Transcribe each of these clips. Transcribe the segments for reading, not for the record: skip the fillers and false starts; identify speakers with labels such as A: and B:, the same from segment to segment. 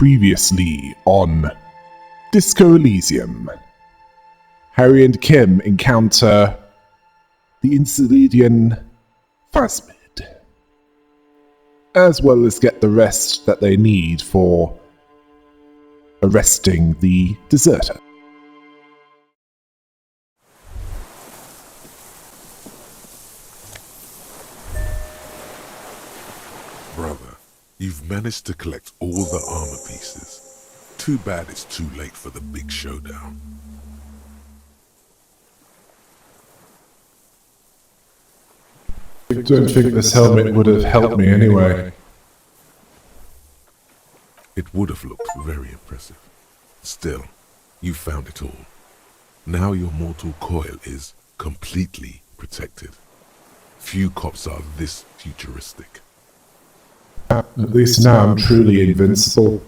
A: Previously on Disco Elysium, Harry and Kim encounter the Elysian phasmid, as well as get the rest that they need for arresting the deserter.
B: Brother, you've managed to collect all the armor pieces. Too bad it's too late for the big showdown.
A: I don't think this helmet would have helped me anyway.
B: It would have looked very impressive. Still, you found it all. Now your mortal coil is completely protected. Few cops are this futuristic.
A: At least now I'm truly invincible.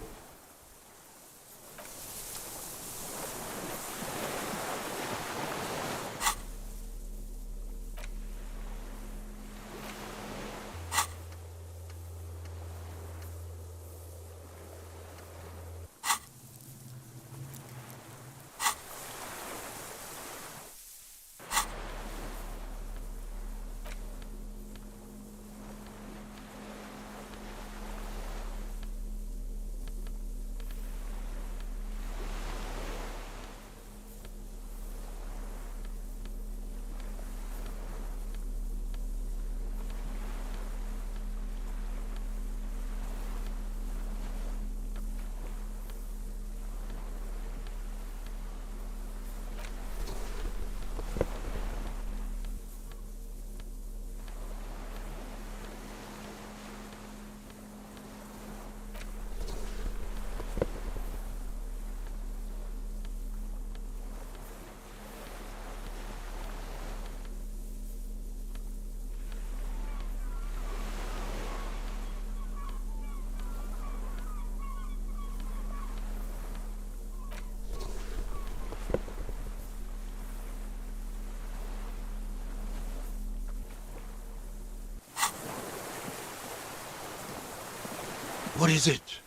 C: What is it?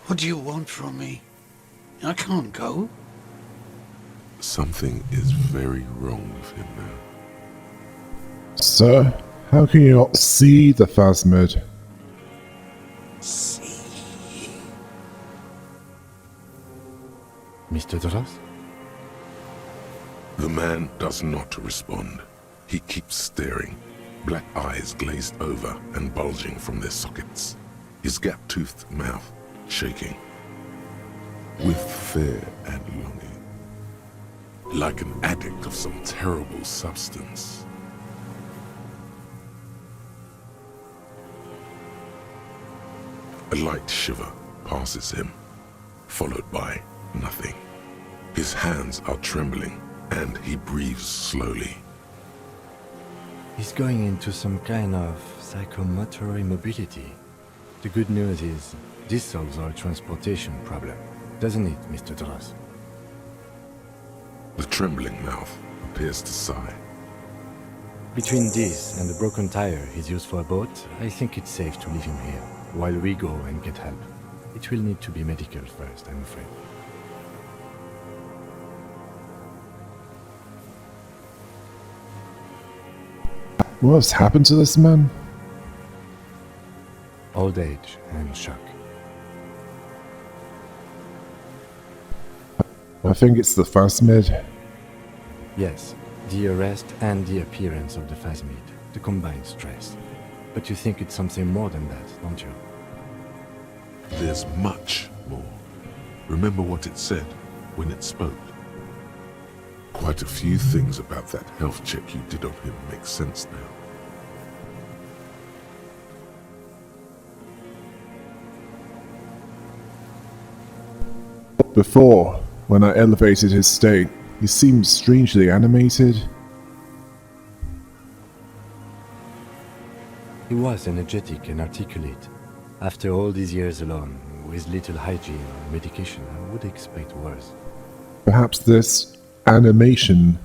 C: What do you want from me? I can't go.
B: Something is very wrong with him now.
A: Sir, how can you not see the phasmid?
C: See?
D: Mr. Dross?
B: The man does not respond. He keeps staring, black eyes glazed over and bulging from their sockets. His gap-toothed mouth shaking with fear and longing, like an addict of some terrible substance. A light shiver passes him, followed by nothing. His hands are trembling, and he breathes slowly.
D: He's going into some kind of psychomotor immobility. The good news is, this solves our transportation problem, doesn't it, Mr. Dross?
B: The trembling mouth appears to sigh.
D: Between this and the broken tire he's used for a boat, I think it's safe to leave him here, while we go and get help. It will need to be medical first, I'm afraid.
A: What's happened to this man?
D: Old age and shock.
A: I think it's the phasmid.
D: Yes, the arrest and the appearance of the phasmid, the combined stress. But you think it's something more than that, don't you?
B: There's much more. Remember what it said when it spoke. Quite a few things about that health check you did on him make sense now.
A: Before, when I elevated his state, he seemed strangely animated.
D: He was energetic and articulate. After all these years alone, with little hygiene or medication, I would expect worse.
A: Perhaps this animation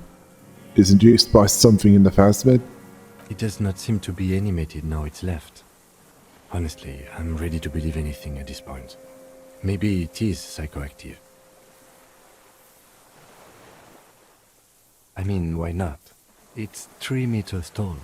A: is induced by something in the phasmid?
D: It does not seem to be animated now it's left. Honestly, I'm ready to believe anything at this point. Maybe it is psychoactive. I mean, why not? It's 3 meters tall.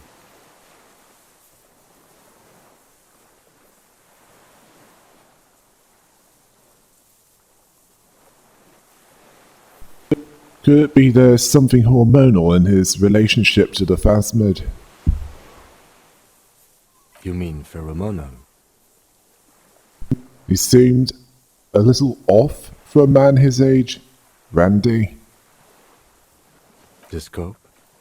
A: Could it be there's something hormonal in his relationship to the phasmid?
D: You mean pheromonal?
A: He seemed a little off for a man his age. Randy.
D: The scope,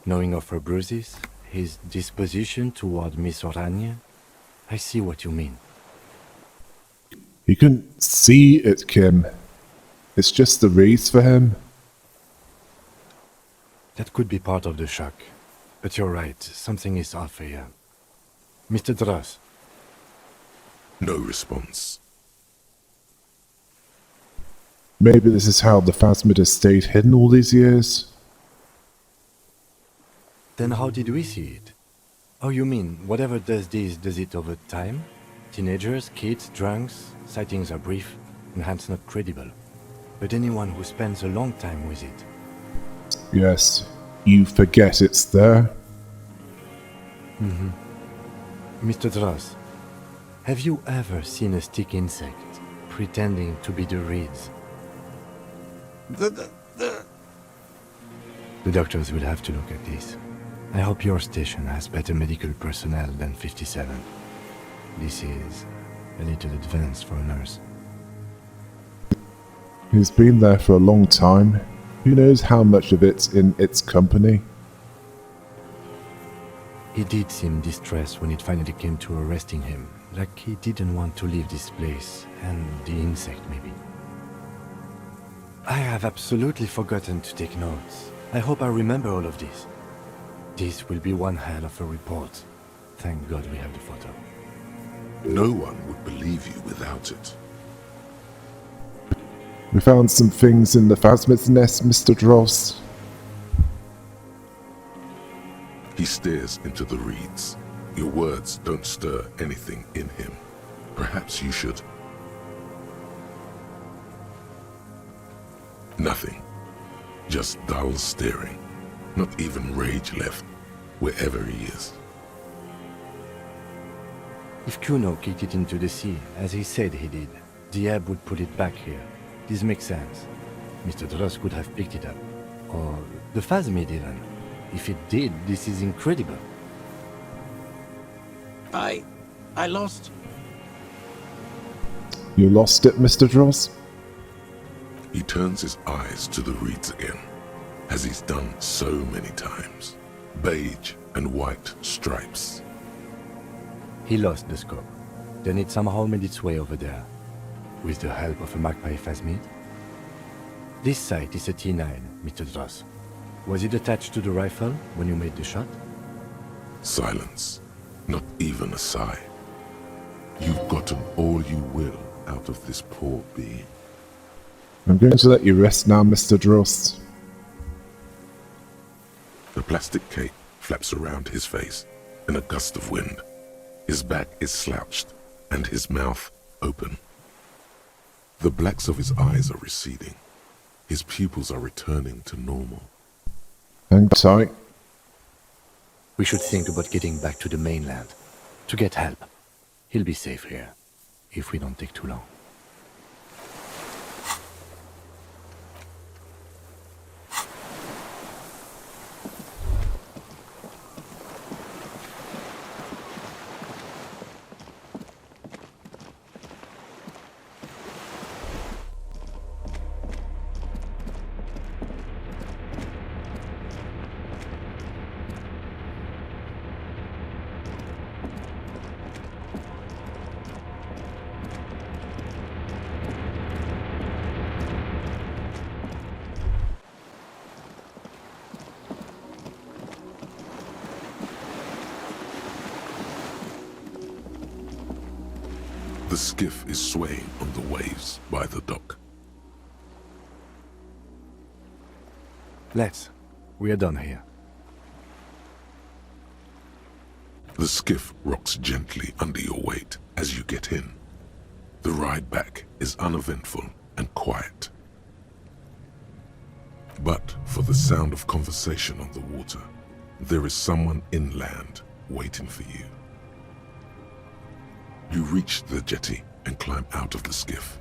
D: knowing of her bruises, his disposition toward Miss Orania? I see what you mean.
A: He couldn't see it, Kim. It's just the reeds for him.
D: That could be part of the shock. But you're right, something is off here. Mr. Dross,
B: No response.
A: Maybe this is how the phasmid has stayed hidden all these years.
D: then how did we see it? Oh, you mean, whatever does this, does it over time? Teenagers, kids, drunks, sightings are brief, and hence not credible. But anyone who spends a long time with it,
A: Yes, you forget it's there.
D: Mr. Dross, have you ever seen a stick insect pretending to be the reeds?
C: The
D: The doctors will have to look at this. I hope your station has better medical personnel than 57. This is a little advanced for a nurse.
A: He's been there for a long time. Who knows how much of it's in its company?
D: He did seem distressed when it finally came to arresting him, like he didn't want to leave this place, and the insect maybe. I have absolutely forgotten to take notes. I hope I remember all of this. This will be one hell of a report. Thank God we have the photo.
B: No one would believe you without it.
A: We found some things in the phasmid's nest, Mr. Dross.
B: He stares into the reeds. Your words don't stir anything in him. Perhaps you should. Nothing. Just dull staring. Not even rage left, wherever he is.
D: If Kuno kicked it into the sea, as he said he did, the ebb would put it back here. This makes sense. Mr. Dross could have picked it up. Or the phasmid even. If it did, this is incredible.
C: I lost.
A: You lost it, Mr. Dross?
B: He turns his eyes to the reeds again, as he's done so many times. Beige and white stripes.
D: He lost the scope. Then it somehow made its way over there. With the help of a magpie phasmid. This sight is a T9, Mr. Dross. Was it attached to the rifle when you made the shot?
B: Silence. Not even a sigh. You've gotten all you will out of this poor being.
A: I'm going to let you rest now, Mr. Dross.
B: The plastic cape flaps around his face in a gust of wind. His back is slouched and his mouth open. The blacks of his eyes are receding. His pupils are returning to normal.
A: Hang tight.
D: We should think about getting back to the mainland. To get help. He'll be safe here. If we don't take too long.
B: The skiff is swaying on the waves by the dock.
D: Let's. We are done here.
B: The skiff rocks gently under your weight as you get in. The ride back is uneventful and quiet. But for the sound of conversation on the water, there is someone inland waiting for you. You reach the jetty and climb out of the skiff.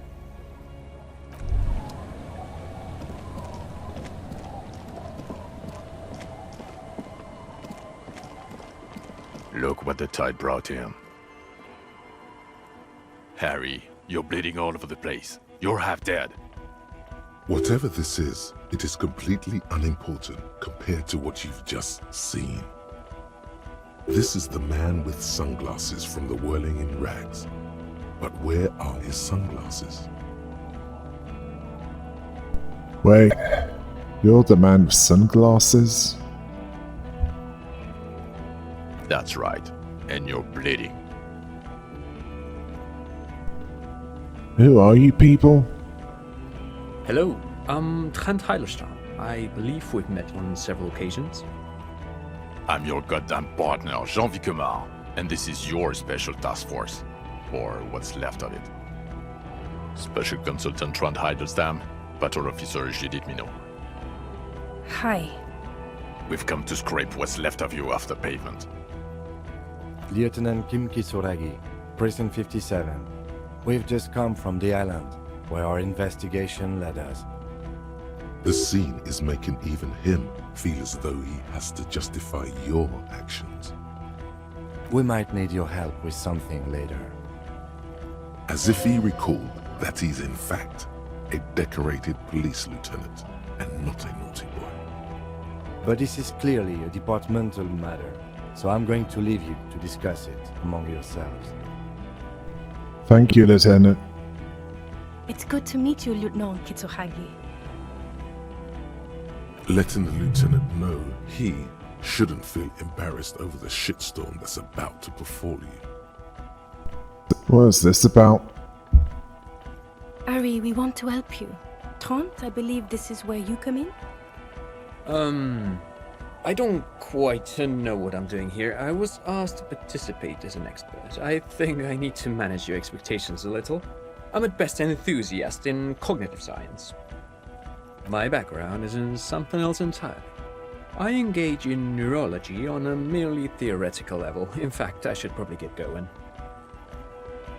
E: Look what the tide brought him. Harry, you're bleeding all over the place. You're half dead.
B: Whatever this is, it is completely unimportant compared to what you've just seen. This is the man with sunglasses from the Whirling in Rags. But where are his sunglasses?
A: Wait, you're the man with sunglasses?
E: That's right. And you're bleeding.
A: Who are you people?
F: Hello, I'm Trent Heilerstein. I believe we've met on several occasions.
E: I'm your goddamn partner, Jean Vicomar. And this is your special task force. Or what's left of it. Special Consultant Trent Heilerstam, Patrol Officer Judith Minot.
G: Hi.
E: We've come to scrape what's left of you off the pavement.
D: Lieutenant Kim Kisuragi, Prison 57. We've just come from the island, where our investigation led us.
B: The scene is making even him feel as though he has to justify your actions.
D: We might need your help with something later.
B: As if he recalled that he's in fact a decorated police lieutenant and not a naughty boy.
D: But this is clearly a departmental matter, so I'm going to leave you to discuss it among yourselves.
A: Thank you, Lieutenant.
G: It's good to meet you, Lieutenant Kitsuhagi.
B: Letting the lieutenant know he shouldn't feel embarrassed over the shitstorm that's about to befall you.
A: What is this about?
G: Ari, we want to help you. Trent, I believe this is where you come in?
F: I don't quite know what I'm doing here. I was asked to participate as an expert. I think I need to manage your expectations a little. I'm at best an enthusiast in cognitive science. My background is in something else entirely. I engage in neurology on a merely theoretical level. In fact, I should probably get going.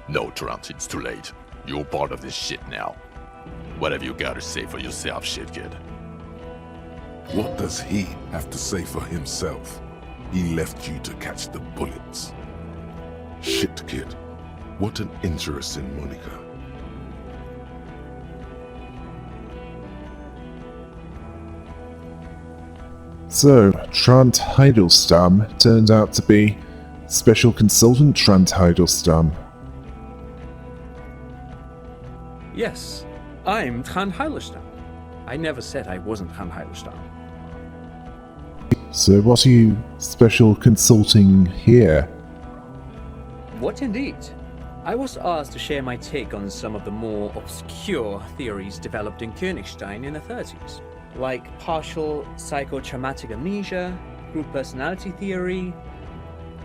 E: No, Trent, it's too late. You're part of this shit now. What have you got to say for yourself, shit kid?
B: What does he have to say for himself? He left you to catch the bullets. Shit kid, what an interesting moniker.
A: So, Trent Heidelstamm turned out to be Special Consultant Trent Heidelstamm.
F: Yes, I'm Trent Heilerstein. I never said I wasn't Trent Heilerstein.
A: So what are you special consulting here?
F: What indeed? I was asked to share my take on some of the more obscure theories developed in Königstein in the 30s, like partial psychotraumatic amnesia, group personality theory.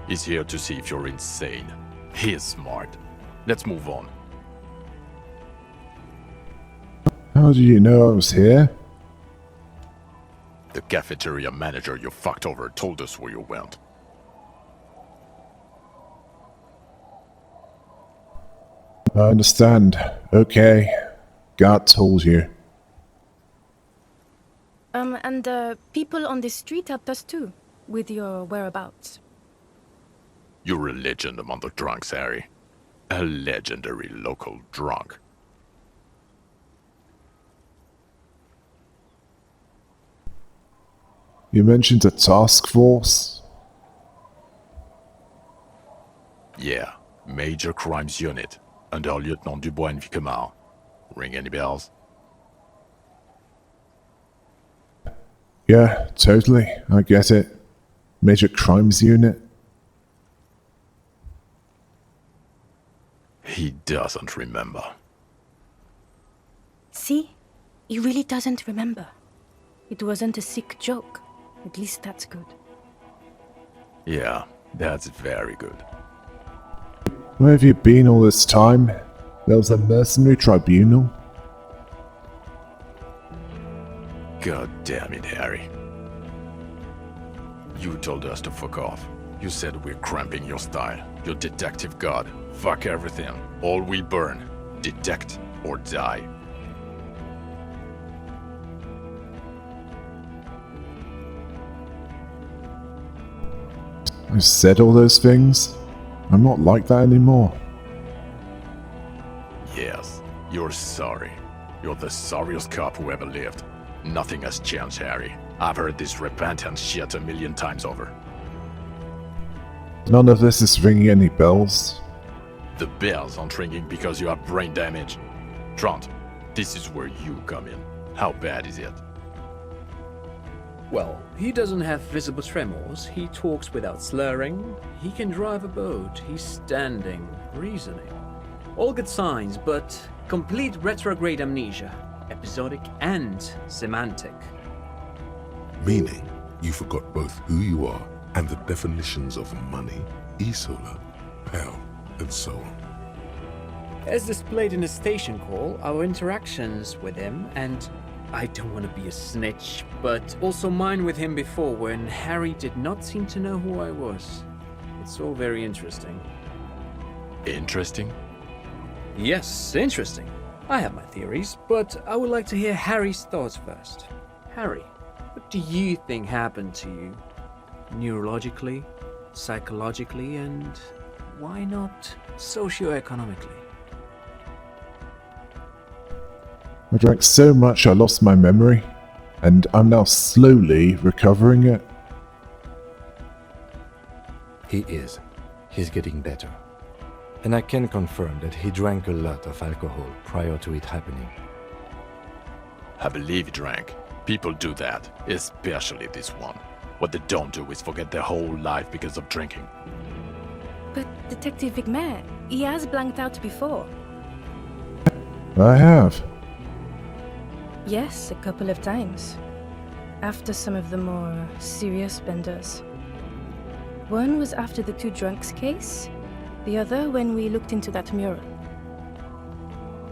E: He's here to see if you're insane. He is smart. Let's move on.
A: How did you know I was here?
E: The cafeteria manager you fucked over told us where you went.
A: I understand. Okay. God told you.
G: And the people on the street helped us too, with your whereabouts.
E: You're a legend among the drunks, Harry. A legendary local drunk.
A: You mentioned a task force?
E: Yeah, Major Crimes Unit, under Lieutenant Dubois and Vicomar. Ring any bells?
A: Yeah, totally. I get it. Major Crimes Unit?
E: He doesn't remember.
G: See? He really doesn't remember. It wasn't a sick joke. At least that's good.
E: Yeah, that's very good.
A: Where have you been all this time? There was a mercenary tribunal?
E: God damn it, Harry. You told us to fuck off. You said we're cramping your style. Your detective god. Fuck everything. All will burn. Detect or die.
A: I said all those things? I'm not like that anymore.
E: Yes, you're sorry. You're the sorriest cop who ever lived. Nothing has changed, Harry. I've heard this repentance shit a million times over.
A: None of this is ringing any bells.
E: The bells aren't ringing because you have brain damage. Trant, this is where you come in. How bad is it?
F: Well, he doesn't have visible tremors, he talks without slurring, he can drive a boat, he's standing, reasoning. All good signs, but complete retrograde amnesia, episodic and semantic.
B: Meaning, you forgot both who you are and the definitions of money, Isola, pal, and so on.
F: As displayed in the station call, our interactions with him, and I don't want to be a snitch, but also mine with him before when Harry did not seem to know who I was. It's all very interesting.
E: Interesting?
F: Yes, interesting. I have my theories, but I would like to hear Harry's thoughts first. Harry, what do you think happened to you? Neurologically, psychologically, and why not socioeconomically?
A: I drank so much I lost my memory, and I'm now slowly recovering it.
D: He is. He's getting better. And I can confirm that he drank a lot of alcohol prior to it happening.
E: I believe he drank. People do that, especially this one. What they don't do is forget their whole life because of drinking.
G: But Detective Vigmer, he has blanked out before.
A: I have.
G: Yes, a couple of times. After some of the more serious benders. One was after the two drunks case, the other when we looked into that mural.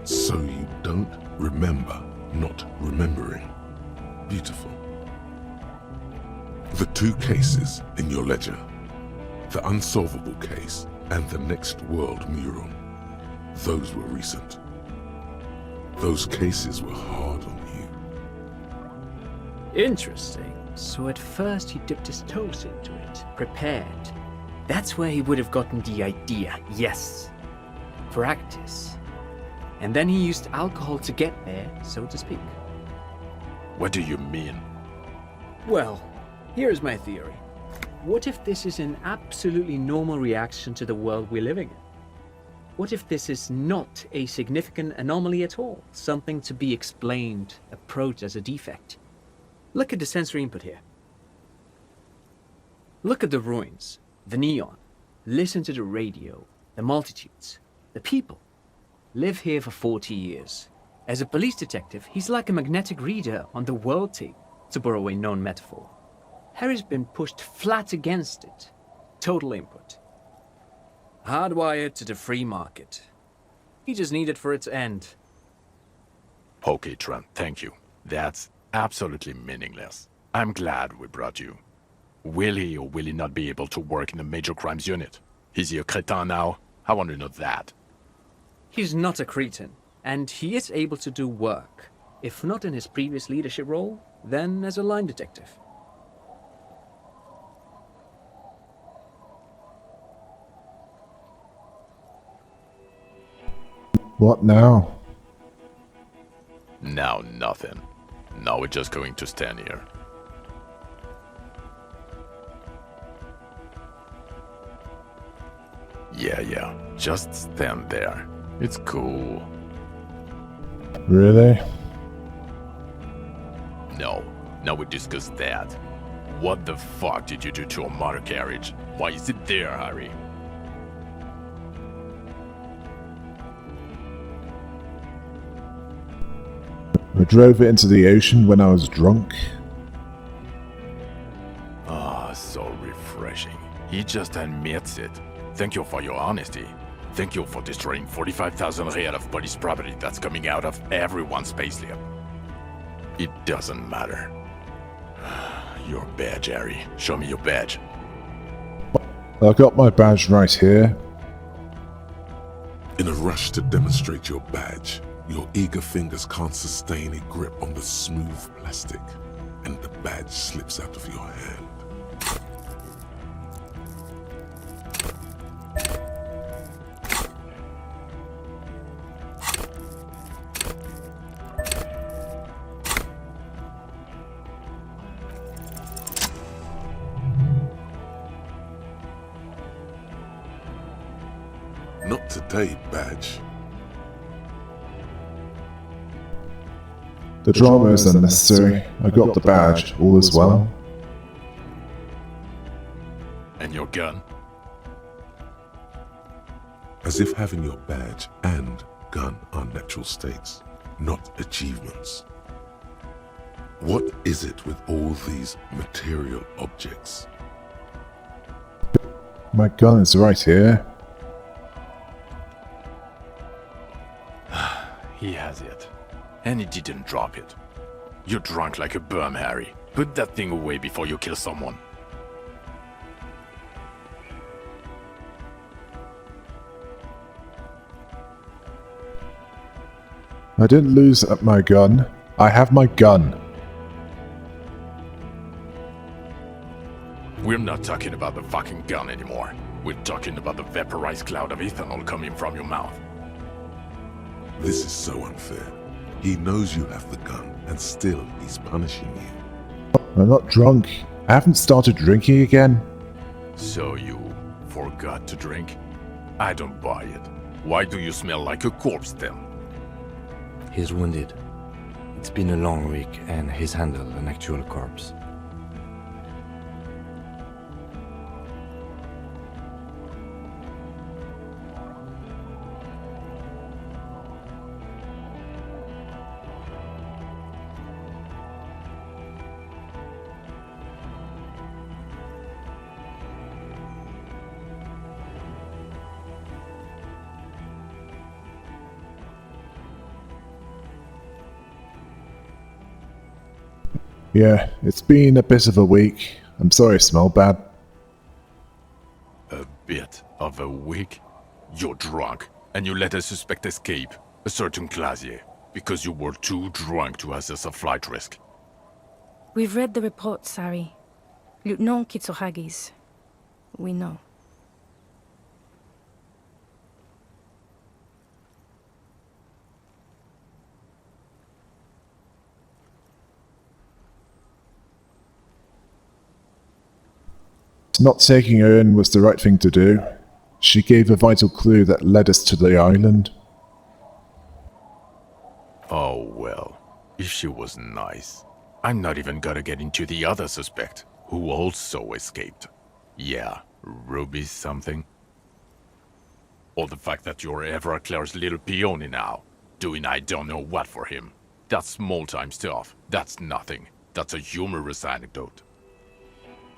B: So you don't remember not remembering. Beautiful. The two cases in your ledger, the unsolvable case and the Next World mural, those were recent. Those cases were hard on you.
F: Interesting. So at first he dipped his toes into it, prepared. That's where he would have gotten the idea, yes. Practice. And then he used alcohol to get there, so to speak.
E: What do you mean?
F: Well, here's my theory. What if this is an absolutely normal reaction to the world we're living in? What if this is not a significant anomaly at all? Something to be explained, approached as a defect? Look at the sensory input here. Look at the ruins, the neon. Listen to the radio, the multitudes, the people. Live here for 40 years. As a police detective, he's like a magnetic reader on the world tape, to borrow a known metaphor. Harry's been pushed flat against it. Total input. Hardwired to the free market. He just needed for it to end.
E: Okay, Trent, thank you. That's absolutely meaningless. I'm glad we brought you. Will he or will he not be able to work in the major crimes unit? Is he a cretin now? I want to know that.
F: He's not a cretin, and he is able to do work. If not in his previous leadership role, then as a line detective.
A: What now?
E: Now nothing. Now we're just going to stand here. Yeah, just stand there. It's cool.
A: Really?
E: No, now we discuss that. What the fuck did you do to a motor carriage? Why is it there, Harry?
A: I drove it into the ocean when I was drunk.
E: Ah, so refreshing. He just admits it. Thank you for your honesty. Thank you for destroying 45,000 real of police property that's coming out of everyone's payslip. It doesn't matter. Your badge, Harry. Show me your badge.
A: I got my badge right here.
B: In a rush to demonstrate your badge, your eager fingers can't sustain a grip on the smooth plastic, and the badge slips out of your hand. Not today, badge.
A: The drama is unnecessary. I got the badge. All is well.
E: And your gun?
B: As if having your badge and gun are natural states, not achievements. What is it with all these material objects?
A: My gun is right here.
E: He has it. And he didn't drop it. You're drunk like a bum, Harry. Put that thing away before you kill someone.
A: I didn't lose my gun. I have my gun.
E: We're not talking about the fucking gun anymore. We're talking about the vaporized cloud of ethanol coming from your mouth.
B: This is so unfair. He knows you have the gun, and still he's punishing you.
A: I'm not drunk. I haven't started drinking again.
E: So you forgot to drink? I don't buy it. Why do you smell like a corpse then?
D: He's wounded. It's been a long week, and he's handled an actual corpse.
A: Yeah, it's been a bit of a week. I'm sorry I smell bad.
E: A bit of a week? You're drunk, and you let a suspect escape, a certain Clasier, because you were too drunk to assess a flight risk.
G: We've read the report, Sari. Lieutenant Kitsuhagi's. We know.
A: Not taking her in was the right thing to do. She gave a vital clue that led us to the island.
E: Oh well, if she was nice. I'm not even gonna get into the other suspect, who also escaped. Yeah, Ruby something. Or the fact that you're Evra Claire's little peony now, doing I don't know what for him. That's small-time stuff. That's nothing. That's a humorous anecdote.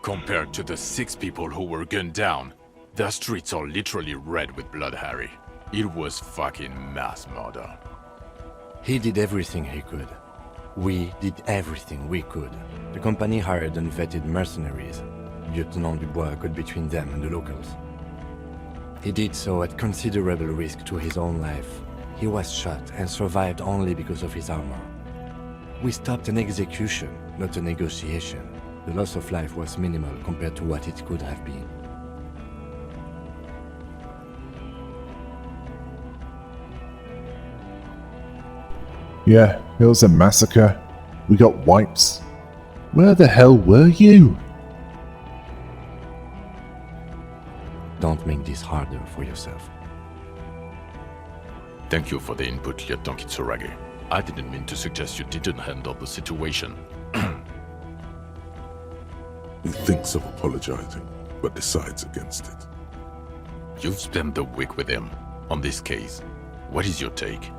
E: Compared to the 6 people who were gunned down, the streets are literally red with blood, Harry. It was fucking mass murder.
D: He did everything he could. We did everything we could. The company hired unvetted mercenaries. Lieutenant Dubois got between them and the locals. He did so at considerable risk to his own life. He was shot and survived only because of his armor. We stopped an execution, not a negotiation. The loss of life was minimal compared to what it could have been.
A: Yeah, it was a massacre. We got wipes. Where the hell were you?
D: Don't make this harder for yourself.
E: Thank you for the input, Lieutenant Kitsuragi. I didn't mean to suggest you didn't handle the situation.
B: He thinks of apologizing, but decides against it.
E: You've spent the week with him on this case. What is your take?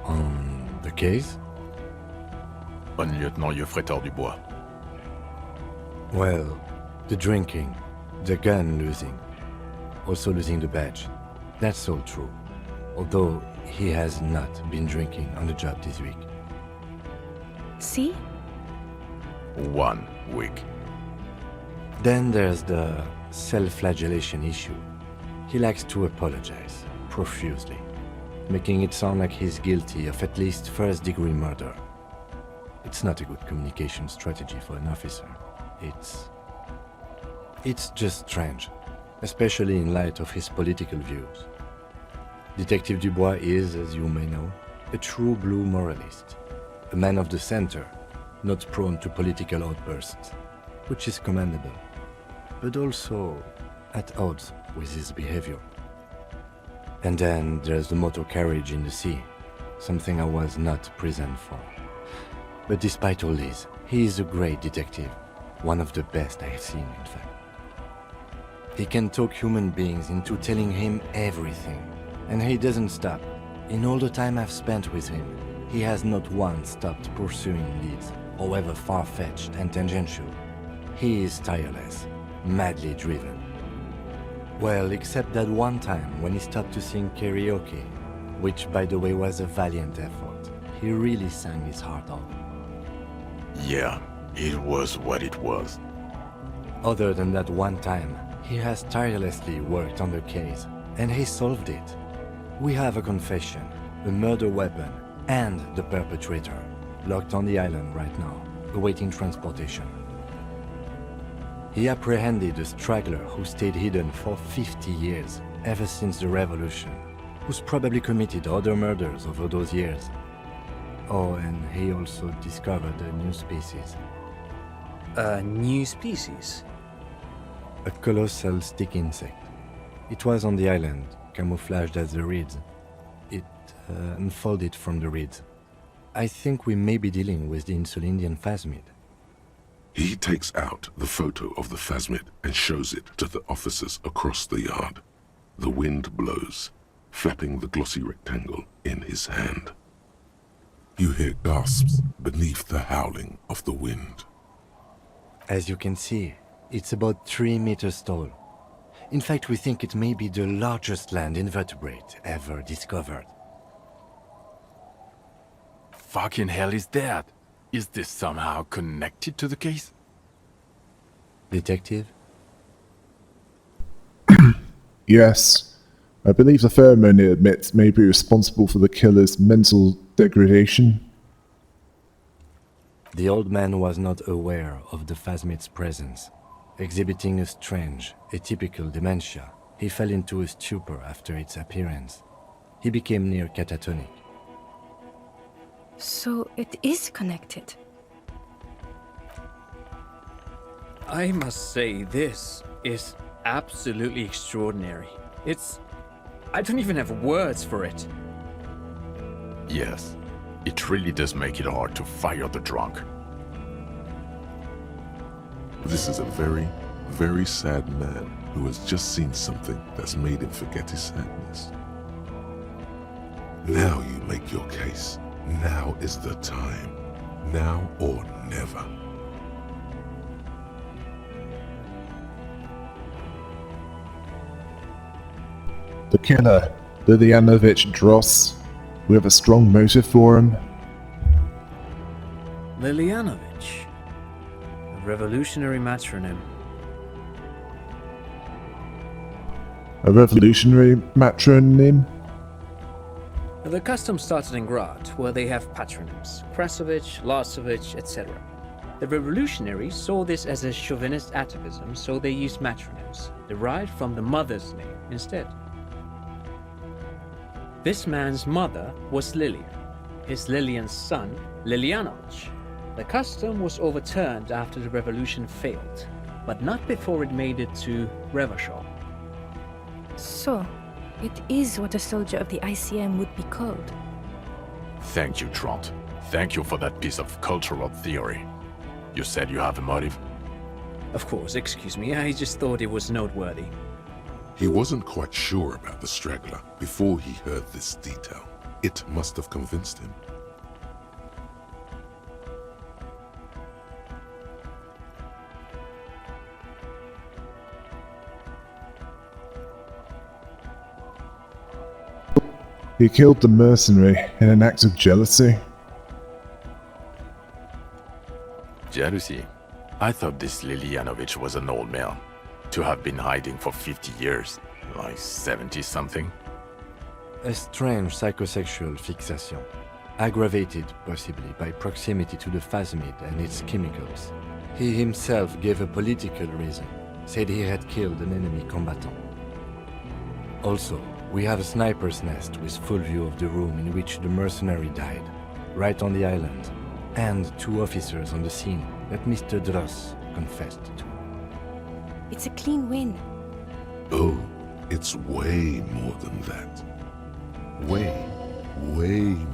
D: On the case?
E: On Lieutenant Geoffrey Dubois.
D: Well, the drinking, the gun losing, also losing the badge. That's all true. Although he has not been drinking on the job this week.
G: See?
E: 1 week.
D: Then there's the self-flagellation issue. He likes to apologize, profusely, making it sound like he's guilty of at least first-degree murder. It's not a good communication strategy for an officer. It's just strange, especially in light of his political views. Detective Dubois is, as you may know, a true blue moralist, a man of the center, not prone to political outbursts, which is commendable, but also at odds with his behavior. And then there's the motor carriage in the sea, something I was not present for. But despite all this, he is a great detective, one of the best I have seen, in fact. He can talk human beings into telling him everything, and he doesn't stop. In all the time I've spent with him, he has not once stopped pursuing leads, however far-fetched and tangential. He is tireless, madly driven. Well, except that one time when he stopped to sing karaoke, which by the way was a valiant effort. He really sang his heart out.
E: Yeah, it was what it was.
D: Other than that one time, he has tirelessly worked on the case, and he solved it. We have a confession, a murder weapon, and the perpetrator, locked on the island right now, awaiting transportation. He apprehended a straggler who stayed hidden for 50 years, ever since the revolution, who's probably committed other murders over those years. Oh, and he also discovered a new species.
F: A new species?
D: A colossal stick insect. It was on the island, camouflaged as the reeds. It unfolded from the reeds. I think we may be dealing with the Insulindian phasmid.
B: He takes out the photo of the phasmid and shows it to the officers across the yard. The wind blows, flapping the glossy rectangle in his hand. You hear gasps beneath the howling of the wind.
D: As you can see, it's about 3 meters tall. In fact, we think it may be the largest land invertebrate ever discovered.
E: Fucking hell is that? Is this somehow connected to the case?
D: Detective?
A: Yes. I believe the pheromone it emits may be responsible for the killer's mental degradation.
D: The old man was not aware of the phasmid's presence. Exhibiting a strange, atypical dementia, he fell into a stupor after its appearance. He became near catatonic.
G: So it is connected.
F: I must say, this is absolutely extraordinary. I don't even have words for it.
E: Yes, it really does make it hard to fire the drunk.
B: This is a very, very sad man who has just seen something that's made him forget his sadness. Now you make your case. Now is the time. Now or never.
A: The killer, Lilianovich Dross, we have a strong motive for him.
F: Lilianovich. A revolutionary matronym.
A: A revolutionary matronym?
F: The custom started in Grad, where they have patronyms. Krasovich, Lasovich, etc. The revolutionaries saw this as a chauvinist atavism, so they used matronyms, derived from the mother's name instead. This man's mother was Lilian, his Lilian's son, Lilianovich. The custom was overturned after the revolution failed, but not before it made it to Revachol.
G: So, it is what a soldier of the ICM would be called.
E: Thank you, Trant. Thank you for that piece of cultural theory. You said you have a motive?
F: Of course, excuse me, I just thought it was noteworthy.
B: He wasn't quite sure about the straggler before he heard this detail. It must have convinced him.
A: He killed the mercenary in an act of jealousy.
E: Jealousy? I thought this Lilianovich was an old man, to have been hiding for 50 years, like 70-something.
D: A strange psychosexual fixation, aggravated possibly by proximity to the phasmid and its chemicals. He himself gave a political reason, said he had killed an enemy combatant. Also, we have a sniper's nest with full view of the room in which the mercenary died, right on the island, and 2 officers on the scene that Mr. Dross confessed to.
G: It's a clean win.
B: Oh, it's way more than that. Way more.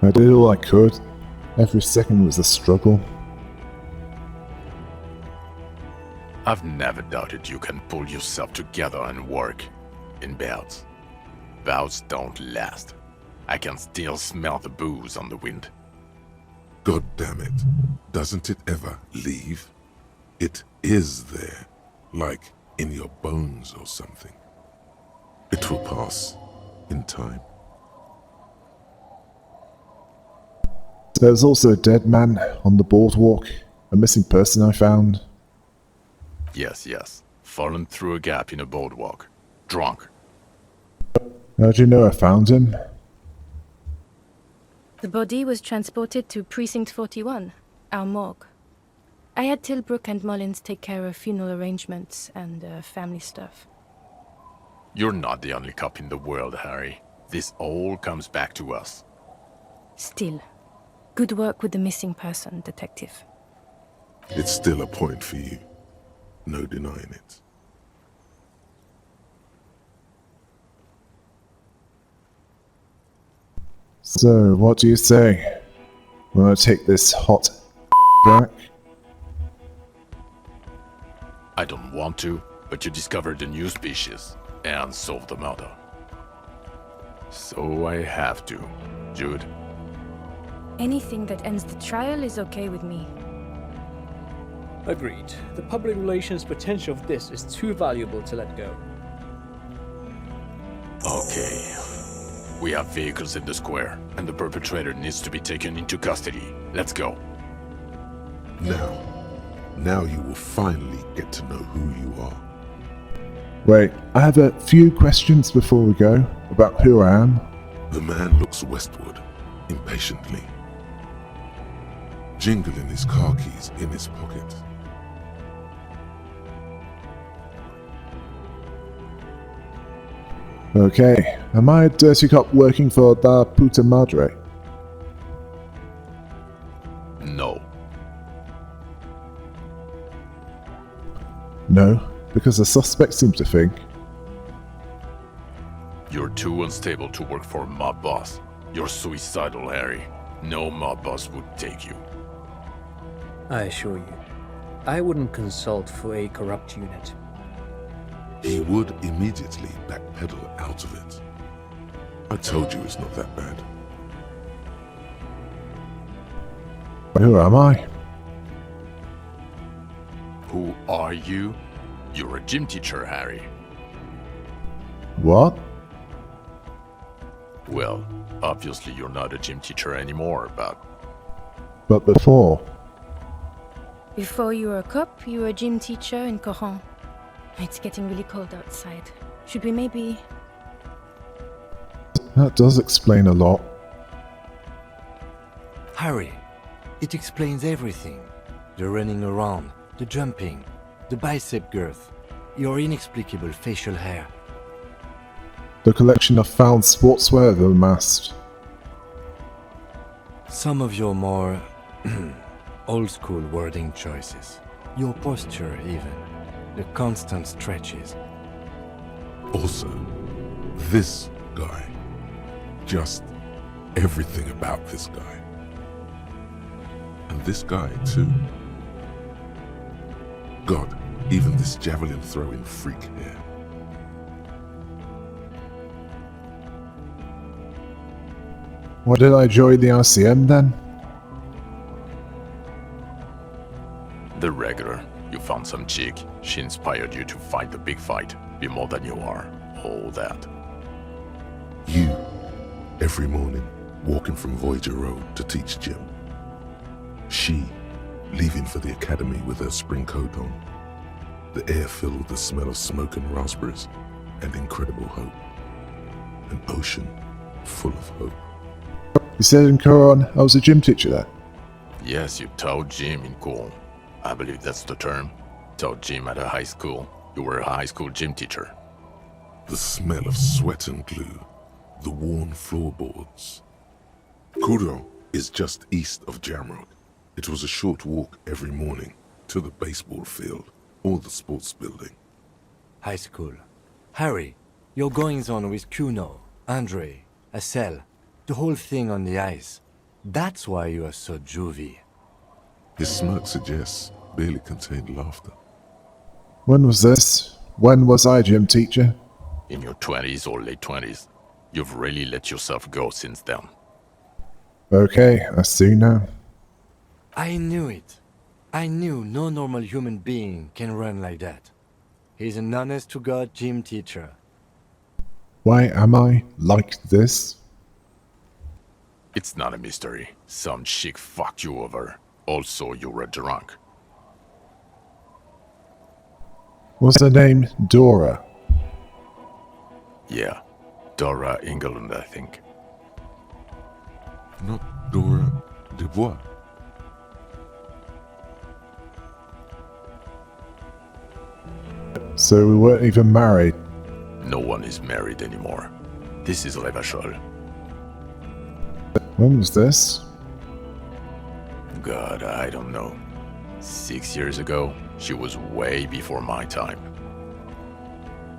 A: I did all I could. Every second was a struggle.
E: I've never doubted you can pull yourself together and work. In bouts. Bouts don't last. I can still smell the booze on the wind.
B: God damn it. Doesn't it ever leave? It is there. Like in your bones or something. It will pass. In time.
A: There's also a dead man on the boardwalk. A missing person I found.
E: Yes. Fallen through a gap in a boardwalk. Drunk.
A: How do you know I found him?
G: The body was transported to Precinct 41, our morgue. I had Tilbrook and Mullins take care of funeral arrangements and family stuff.
E: You're not the only cop in the world, Harry. This all comes back to us.
G: Still, good work with the missing person, Detective.
B: It's still a point for you. No denying it.
A: So, what do you say? Wanna take this hot back?
E: I don't want to, but you discovered a new species and solved the murder. So I have to, Jude.
G: Anything that ends the trial is okay with me.
F: Agreed. The public relations potential of this is too valuable to let go.
E: Okay. We have vehicles in the square, and the perpetrator needs to be taken into custody. Let's go.
B: Now you will finally get to know who you are.
A: Wait, I have a few questions before we go, about who I am.
B: The man looks westward, impatiently, jingling his car keys in his pocket.
A: Okay, am I a dirty cop working for the puta madre?
E: No.
A: No, because the suspect seems to think.
E: You're too unstable to work for a mob boss. You're suicidal, Harry. No mob boss would take you.
F: I assure you, I wouldn't consult for a corrupt unit.
B: He would immediately backpedal out of it. I told you it's not that bad.
A: Who am I?
E: Who are you? You're a gym teacher, Harry.
A: What?
E: Well, obviously you're not a gym teacher anymore, but...
A: But before.
G: Before you were a cop, you were a gym teacher in Coron. It's getting really cold outside. Should we maybe...
A: That does explain a lot.
D: Harry, it explains everything. The running around, the jumping, the bicep girth, your inexplicable facial hair.
A: The collection of found sportswear that amassed.
D: Some of your more old-school wording choices. Your posture, even. The constant stretches.
B: Also, this guy. Just everything about this guy. And this guy, too. God, Even this javelin-throwing freak here.
A: Why did I join the RCM then?
E: The regular. You found some chick. She inspired you to fight the big fight. Be more than you are. All that.
B: You, every morning, walking from Voyager Road to teach gym. She, leaving for the academy with her spring coat on. The air filled with the smell of smoke and raspberries, and incredible hope. An ocean full of hope.
A: You said in Koran I was a gym teacher there.
E: Yes, you taught gym in Cool. I believe that's the term. Taught gym at a high school. You were a high school gym teacher.
B: The smell of sweat and glue. The worn floorboards. Kuro is just east of Jamrock. It was a short walk every morning to the baseball field or the sports building.
D: High school. Harry, your goings-on with Kuno, Andre, Acel, the whole thing on the ice. That's why you are so juvie.
B: His smirk suggests barely contained laughter.
A: When was this? When was I gym teacher?
E: In your 20s or late 20s. You've really let yourself go since then.
A: Okay, I see now.
D: I knew it. I knew no normal human being can run like that. He's an honest-to-God gym teacher.
A: Why am I like this?
E: It's not a mystery. Some chick fucked you over. Also, you were drunk.
A: Was her name Dora?
E: Yeah. Dora England, I think.
B: Not Dora Dubois.
A: So we weren't even married.
E: No one is married anymore. This is Revachol.
A: When was this?
E: God, I don't know. 6 years ago, she was way before my time.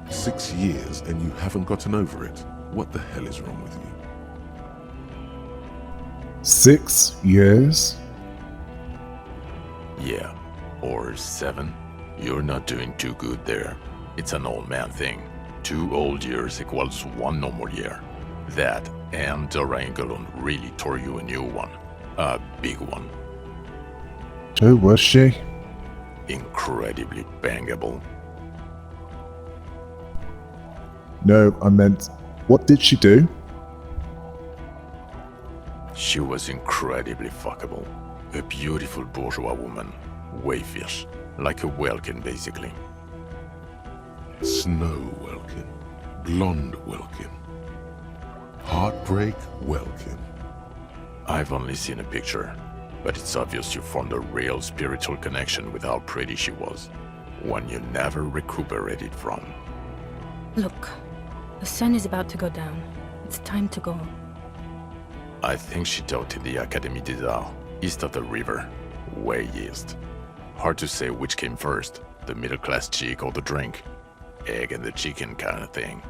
B: 6 years and you haven't gotten over it. What the hell is wrong with you?
A: 6 years?
E: Yeah, or 7. You're not doing too good there. It's an old man thing. 2 old years equals 1 normal year. That and Dora Engelund really tore you a new one. A big one.
A: Who was she?
E: Incredibly bangable.
A: No, I meant, what did she do?
E: She was incredibly fuckable. A beautiful bourgeois woman. Wayfish. Like a Welkin, basically.
B: Snow Welkin. Blonde Welkin. Heartbreak Welkin.
E: I've only seen a picture, but it's obvious you formed a real spiritual connection with how pretty she was. One you never recuperated from.
G: Look, the sun is about to go down. It's time to go.
E: I think she taught in the Académie des Arts, east of the river. Way east. Hard to say which came first, the middle-class chick or the drink. Egg and the chicken kind of thing.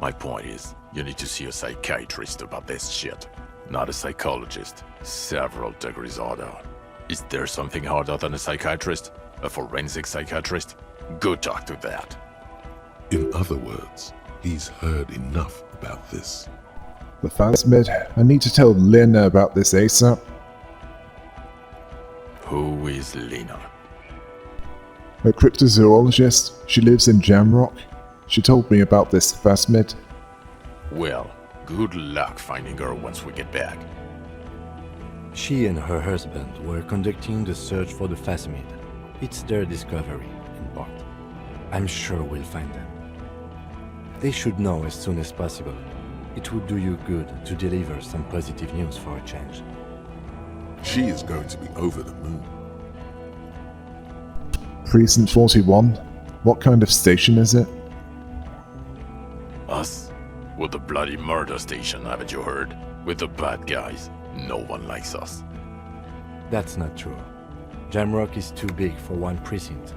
E: My point is, you need to see a psychiatrist about this shit. Not a psychologist. Several degrees harder. Is there something harder than a psychiatrist? A forensic psychiatrist? Go talk to that.
B: In other words, he's heard enough about this.
A: The Phasmid, I need to tell Lena about this ASAP.
E: Who is Lena?
A: A cryptozoologist. She lives in Jamrock. She told me about this Phasmid.
E: Well, good luck finding her once we get back.
D: She and her husband were conducting the search for the Phasmid. It's their discovery, in part. I'm sure we'll find them. They should know as soon as possible. It would do you good to deliver some positive news for a change.
B: She is going to be over the moon.
A: Precinct 41? What kind of station is it?
E: Us? We're the bloody murder station, haven't you heard? We're the bad guys. No one likes us.
D: That's not true. Jamrock is too big for one precinct.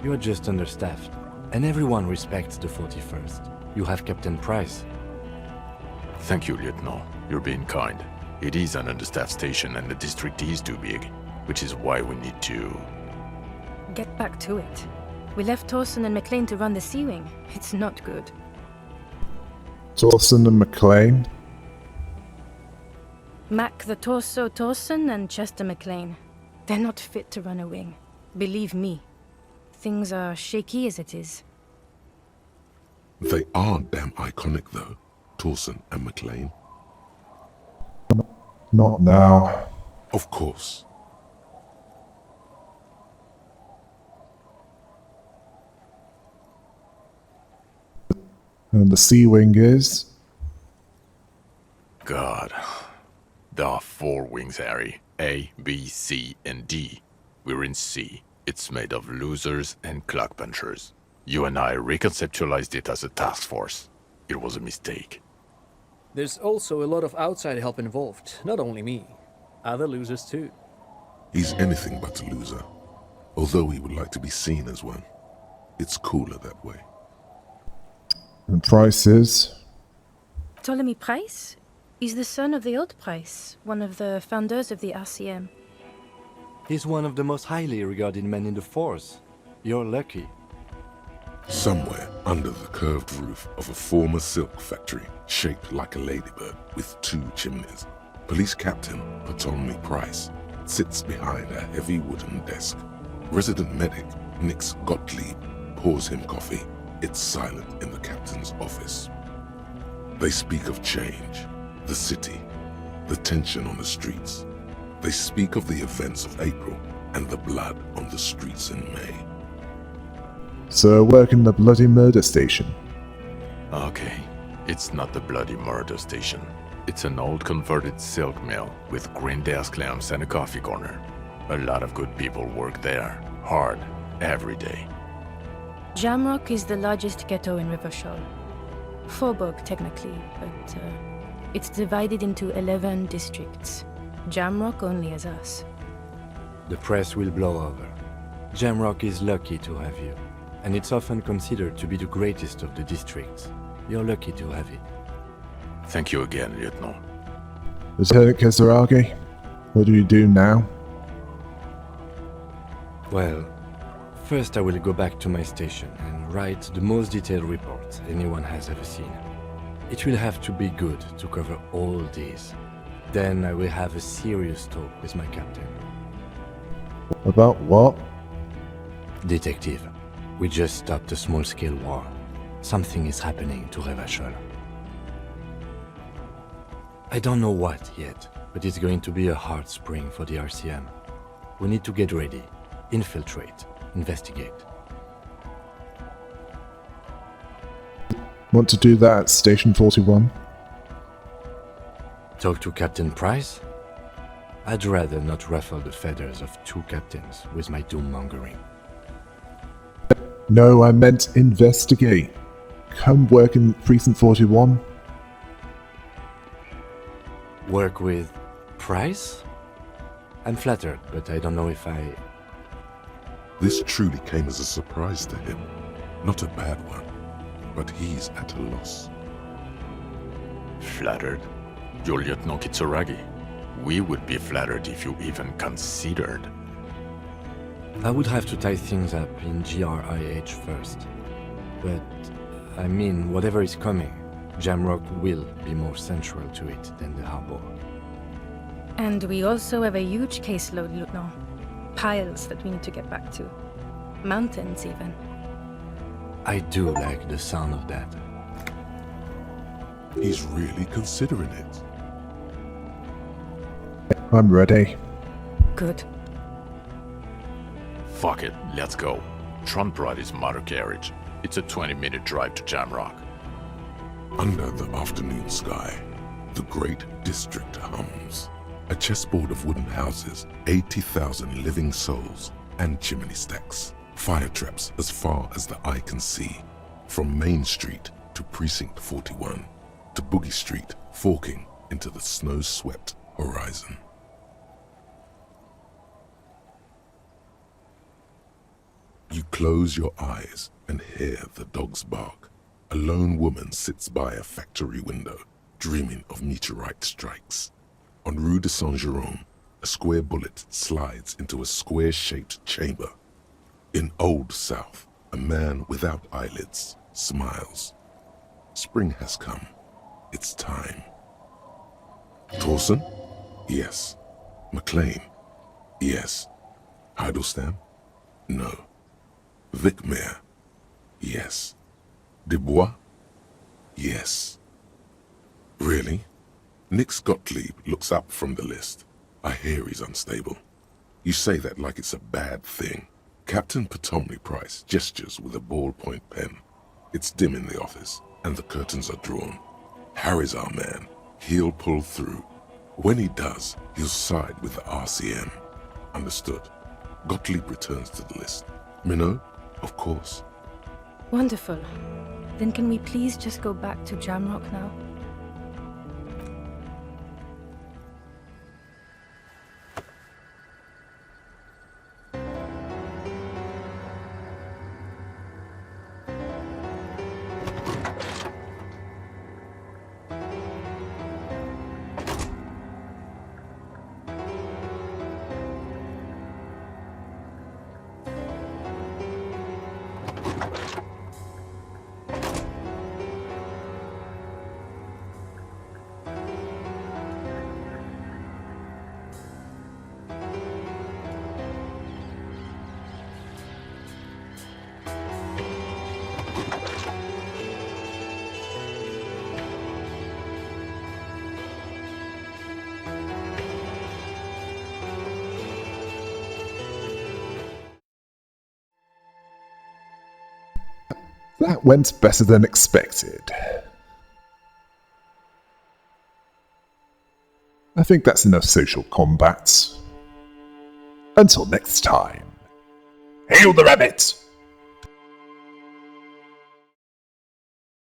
D: You are just understaffed, and everyone respects the 41st. You have Captain Price.
E: Thank you, Lieutenant. You're being kind. It is an understaffed station and the district is too big, which is why we need to...
G: Get back to it. We left Torsen and McLean to run the Sea Wing. It's not good.
A: Torsen and McLean?
G: Mac the Torso Torsen and Chester McLean. They're not fit to run a wing. Believe me. Things are shaky as it is.
B: They are damn iconic though, Torsen and McLean.
A: Not now.
B: Of course.
A: And the Sea Wing is?
E: God. There are 4 wings, Harry. A, B, C, and D. We're in C. It's made of losers and clock punchers. You and I reconceptualized it as a task force. It was a mistake.
F: There's also a lot of outside help involved, not only me. Other losers too.
B: He's anything but a loser, although he would like to be seen as one. It's cooler that way.
A: And Price is?
G: Ptolemy Price? He's the son of the old Price, one of the founders of the RCM.
D: He's one of the most highly regarded men in the Force. You're lucky.
B: Somewhere under the curved roof of a former silk factory, shaped like a ladybird with 2 chimneys, Police Captain Ptolemy Price sits behind a heavy wooden desk. Resident medic Nix Gottlieb pours him coffee. It's silent in the captain's office. They speak of change, the city, the tension on the streets. They speak of the events of April and the blood on the streets in May.
A: So work in the bloody murder station.
E: Okay, it's not the bloody murder station. It's an old converted silk mill with green desk lamps and a coffee corner. A lot of good people work there, hard, every day.
G: Jamrock is the largest ghetto in Rivershore. Faubourg, technically, but it's divided into 11 districts. Jamrock only has us.
D: The press will blow over. Jamrock is lucky to have you, and it's often considered to be the greatest of the districts. You're lucky to have it.
E: Thank you again, Lieutenant.
A: Lieutenant Kesaragi, what do you do now?
D: Well, first I will go back to my station and write the most detailed report anyone has ever seen. It will have to be good to cover all these. Then I will have a serious talk with my captain.
A: About what?
D: Detective, we just stopped a small-scale war. Something is happening to Revachol. I don't know what yet, but it's going to be a hard spring for the RCM. We need to get ready, infiltrate, investigate.
A: Want to do that at Station 41?
D: Talk to Captain Price? I'd rather not ruffle the feathers of 2 captains with my doom-mongering.
A: No, I meant investigate. Come work in Precinct 41.
D: Work with Price? I'm flattered, but I don't know if I...
B: This truly came as a surprise to him. Not a bad one, but he's at a loss.
E: Flattered? You're Lieutenant Kitsuragi. We would be flattered if you even considered.
D: I would have to tie things up in GRIH first. But, I mean, whatever is coming, Jamrock will be more central to it than the harbor.
G: And we also have a huge caseload, Lieutenant. Piles that we need to get back to. Mountains, even.
D: I do like the sound of that.
B: He's really considering it.
A: I'm ready.
G: Good.
E: Fuck it, let's go. Tron brought his motor carriage. It's a 20-minute drive to Jamrock.
B: Under the afternoon sky, the great district hums. A chessboard of wooden houses, 80,000 living souls, and chimney stacks. Fire traps as far as the eye can see. From Main Street to Precinct 41, to Boogie Street, forking into the snow-swept horizon. You close your eyes and hear the dogs bark. A lone woman sits by a factory window, dreaming of meteorite strikes. On Rue de Saint-Jérôme, a square bullet slides into a square-shaped chamber. In Old South, A man without eyelids smiles. Spring has come. It's time. Torsen? Yes. McLean? Yes. Heidelstein? No. Vicmair? Yes. Dubois? Yes. Really? Nix Gottlieb looks up from the list. I hear he's unstable. You say that like it's a bad thing. Captain Ptolemy Price gestures with a ballpoint pen. It's dim in the office, and the curtains are drawn. Harry's our man. He'll pull through. When he does, he'll side with the RCM. Understood. Gottlieb returns to the list. Minot? Of course.
G: Wonderful. Then can we please just go back to Jamrock now?
A: That went better than expected. I think that's enough social combat. Until next time, hail the rabbit!